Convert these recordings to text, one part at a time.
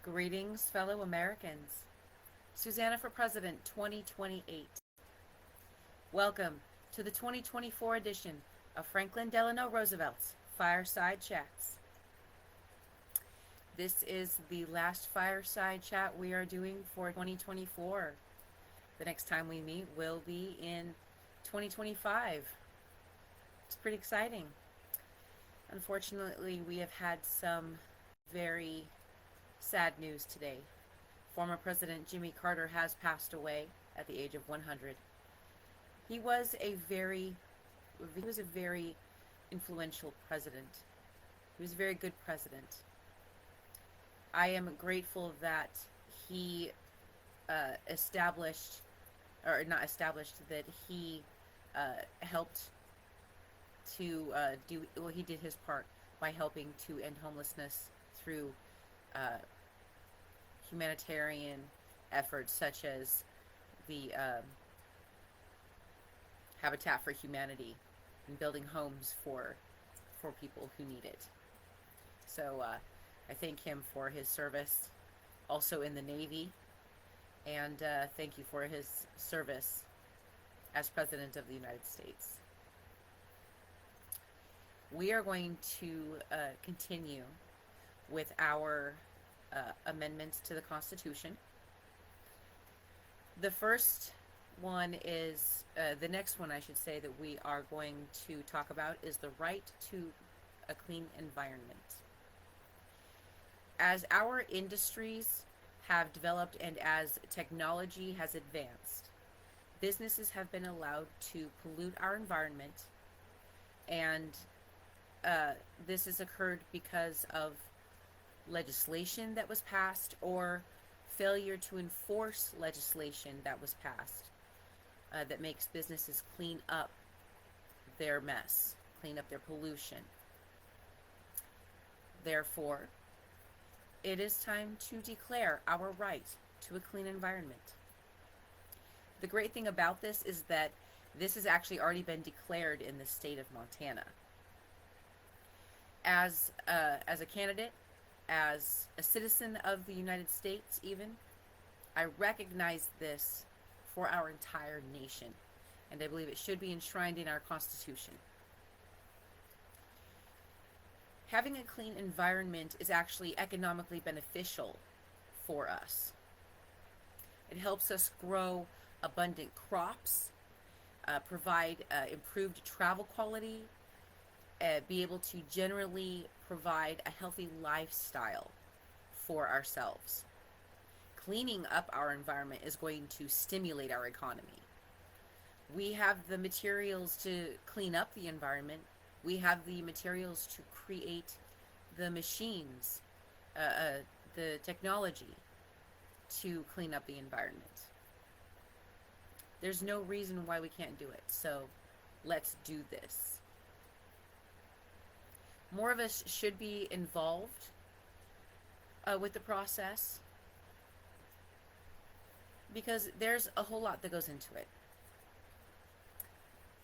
Greetings, fellow Americans. Susanna for President 2028. Welcome to the 2024 edition of Franklin Delano Roosevelt's Fireside Chats. This is the last fireside chat we are doing for 2024. The next time we meet will be in 2025. It's pretty exciting. Unfortunately, we have had some very sad news today. Former President Jimmy Carter has passed away at the age of 100. He was a very influential president. He was a very good president. I am grateful that he helped to he did his part by helping to end homelessness through humanitarian efforts such as the Habitat for Humanity and building homes for people who need it. So I thank him for his service also in the Navy, and thank you for his service as President of the United States. We are going to continue with our amendments to the Constitution. The first one is, the next one I should say that we are going to talk about is the right to a clean environment. As our industries have developed and as technology has advanced, businesses have been allowed to pollute our environment, and this has occurred because of legislation that was passed or failure to enforce legislation that was passed that makes businesses clean up their mess, clean up their pollution. Therefore, it is time to declare our right to a clean environment. The great thing about this is that this has actually already been declared in the state of Montana. As a candidate, as a citizen of the United States even, I recognize this for our entire nation, and I believe it should be enshrined in our Constitution. Having a clean environment is actually economically beneficial for us. It helps us grow abundant crops, provide improved travel quality, be able to generally provide a healthy lifestyle for ourselves. Cleaning up our environment is going to stimulate our economy. We have the materials to clean up the environment. We have the materials to create the machines, the technology to clean up the environment. There's no reason why we can't do it, so let's do this. More of us should be involved with the process because there's a whole lot that goes into it.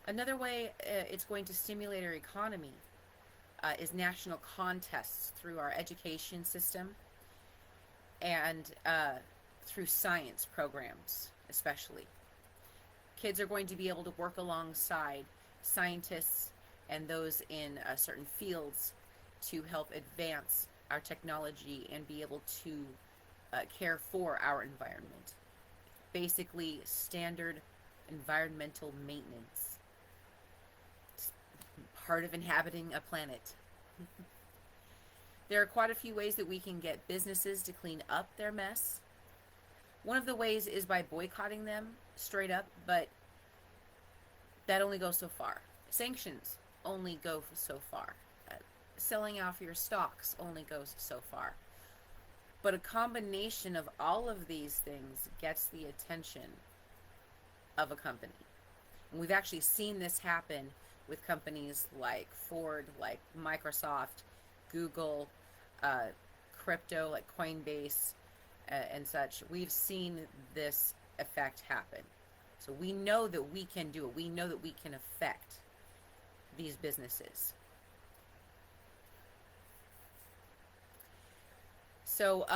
Another way it's going to stimulate our economy is national contests through our education system and through science programs especially. Kids are going to be able to work alongside scientists and those in certain fields to help advance our technology and be able to care for our environment. Basically, standard environmental maintenance. It's part of inhabiting a planet. There are quite a few ways that we can get businesses to clean up their mess. One of the ways is by boycotting them straight up, but that only goes so far. Sanctions only go so far. Selling off your stocks only goes so far. But a combination of all of these things gets the attention of a company. And we've actually seen this happen with companies like Ford, like Microsoft, Google, crypto like Coinbase, and such. We've seen this effect happen. So we know that we can do it. We know that we can affect these businesses. So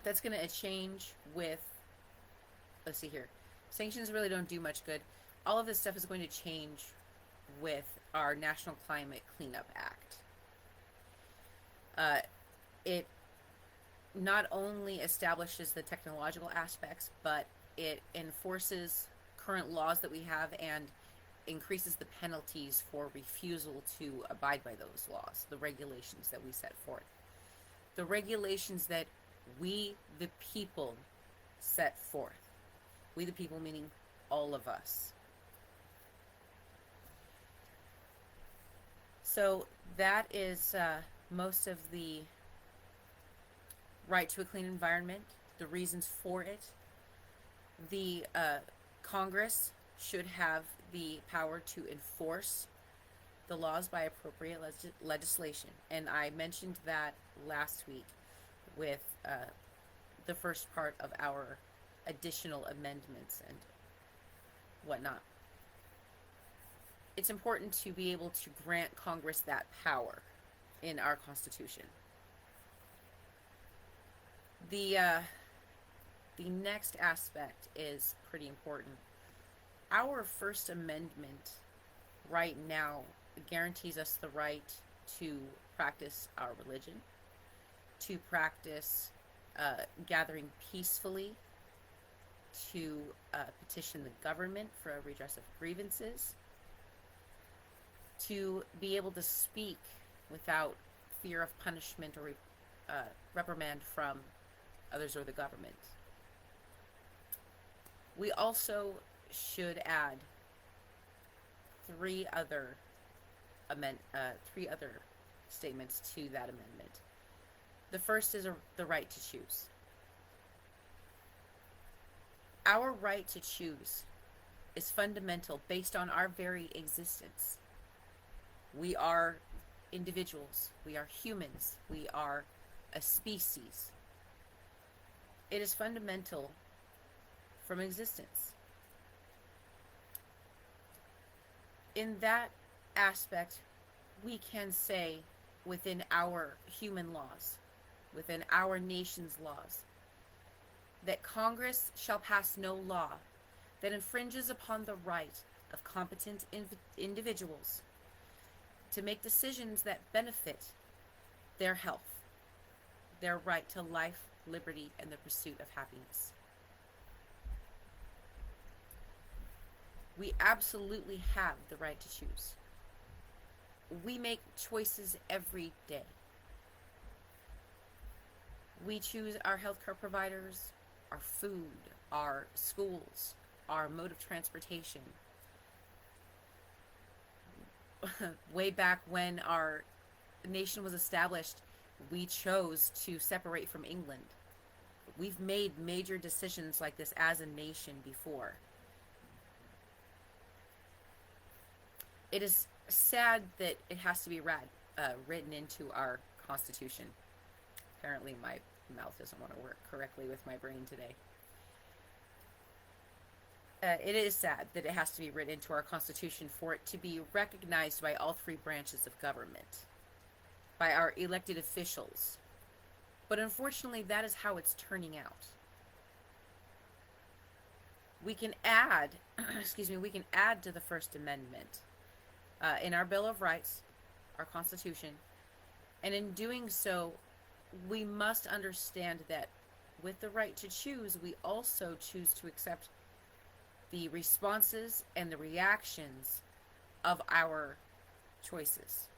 That's going to change with, let's see here, sanctions really don't do much good. All of this stuff is going to change with our National Climate Cleanup Act. It not only establishes the technological aspects, but it enforces current laws that we have and increases the penalties for refusal to abide by those laws, the regulations that we set forth. The regulations that we, the people, set forth. We, the people, meaning all of us. So that is most of the right to a clean environment, the reasons for it. The Congress should have the power to enforce the laws by appropriate legislation. And I mentioned that last week with the first part of our additional amendments and whatnot. It's important to be able to grant Congress that power in our Constitution. The next aspect is pretty important. Our First Amendment right now guarantees us the right to practice our religion, to practice gathering peacefully, to petition the government for a redress of grievances, to be able to speak without fear of punishment or reprimand from others or the government. We also should add three other statements to that amendment. The first is the right to choose. Our right to choose is fundamental based on our very existence. We are individuals. We are humans. We are a species. It is fundamental from existence. In that aspect, we can say within our human laws, within our nation's laws, that Congress shall pass no law that infringes upon the right of competent individuals to make decisions that benefit their health, their right to life, liberty, and the pursuit of happiness. We absolutely have the right to choose. We make choices every day. We choose our healthcare providers, our food, our schools, our mode of transportation. Way back when our nation was established, we chose to separate from England. We've made major decisions like this as a nation before. It is sad that it has to be written into our Constitution. Apparently my mouth doesn't want to work correctly with my brain today. It is sad that it has to be written into our Constitution for it to be recognized by all three branches of government, by our elected officials. But unfortunately, that is how it's turning out. We can add, we can add to the First Amendment in our Bill of Rights, our Constitution, and in doing so, we must understand that with the right to choose, we also choose to accept the responses and the reactions of our choices.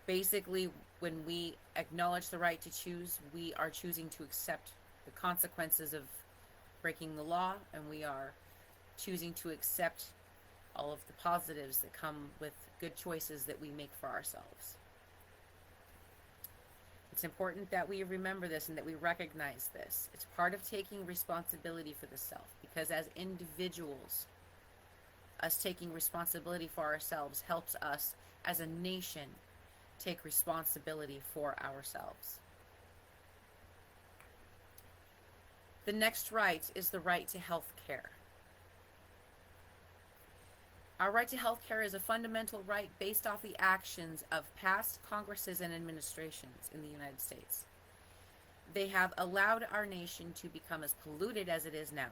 Basically, when we acknowledge the right to choose, we are choosing to accept the consequences of breaking the law, and we are choosing to accept all of the positives that come with good choices that we make for ourselves. It's important that we remember this and that we recognize this. It's part of taking responsibility for the self, because as individuals, us taking responsibility for ourselves helps us as a nation take responsibility for ourselves. The next right is the right to health care. Our right to health care is a fundamental right based off the actions of past Congresses and administrations in the United States. They have allowed our nation to become as polluted as it is now,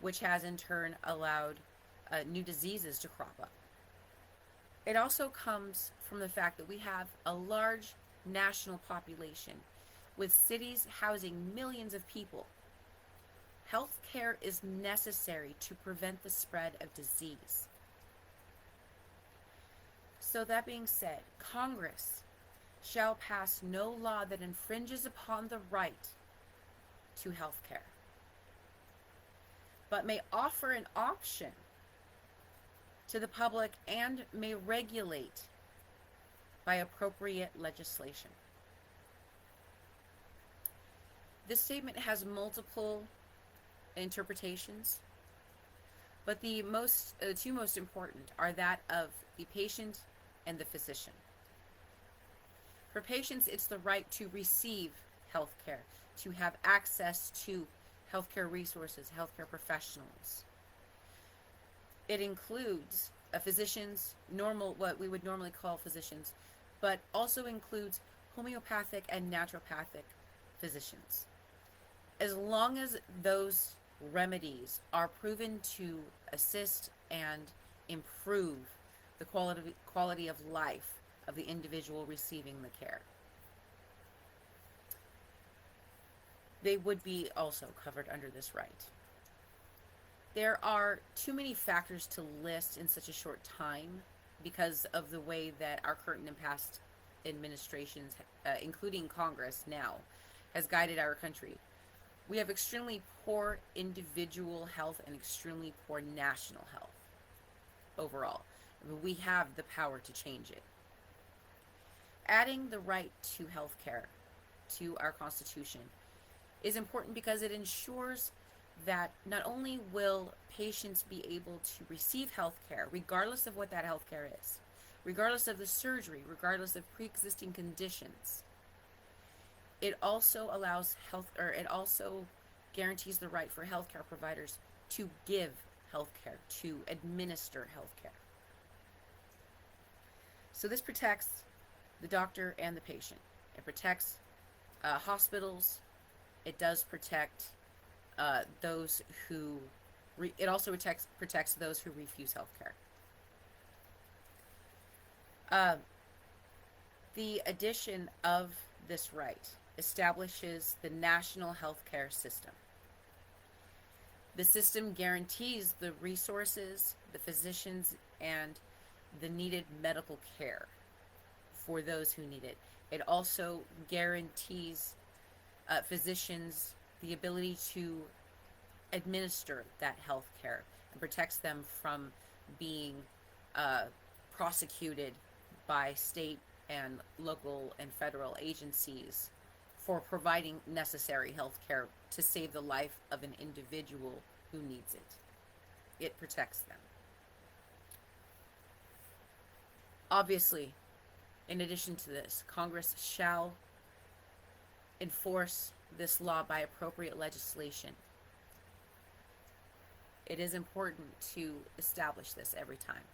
which has in turn allowed new diseases to crop up. It also comes from the fact that we have a large national population with cities housing millions of people. Health care is necessary to prevent the spread of disease. So that being said, Congress shall pass no law that infringes upon the right to health care, but may offer an option to the public and may regulate by appropriate legislation. This statement has multiple interpretations, but the two most important are that of the patient and the physician. For patients, it's the right to receive health care, to have access to healthcare resources, healthcare professionals. It includes physicians, what we would normally call physicians, but also includes homeopathic and naturopathic physicians. As long as those remedies are proven to assist and improve the quality of life of the individual receiving the care, they would be also covered under this right. There are too many factors to list in such a short time because of the way that our current and past administrations, including Congress now, has guided our country. We have extremely poor individual health and extremely poor national health overall. We have the power to change it. Adding the right to health care to our Constitution is important because it ensures that not only will patients be able to receive health care, regardless of what that health care is, regardless of the surgery, regardless of pre-existing conditions, it also it also guarantees the right for healthcare providers to give healthcare, to administer healthcare. So this protects the doctor and the patient. It protects hospitals. It does protect those who. It also protects those who refuse healthcare. The addition of this right establishes the national healthcare system. The system guarantees the resources, the physicians, and the needed medical care for those who need it. It also guarantees physicians the ability to administer that health care and protects them from being prosecuted by state and local and federal agencies for providing necessary health care to save the life of an individual who needs it. It protects them. Obviously, in addition to this, Congress shall enforce this law by appropriate legislation. It is important to establish this every time.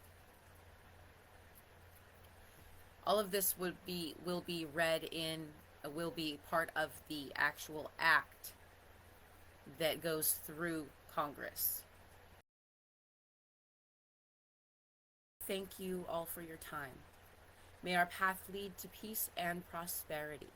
All of this will be part of the actual act that goes through Congress. Thank you all for your time. May our path lead to peace and prosperity.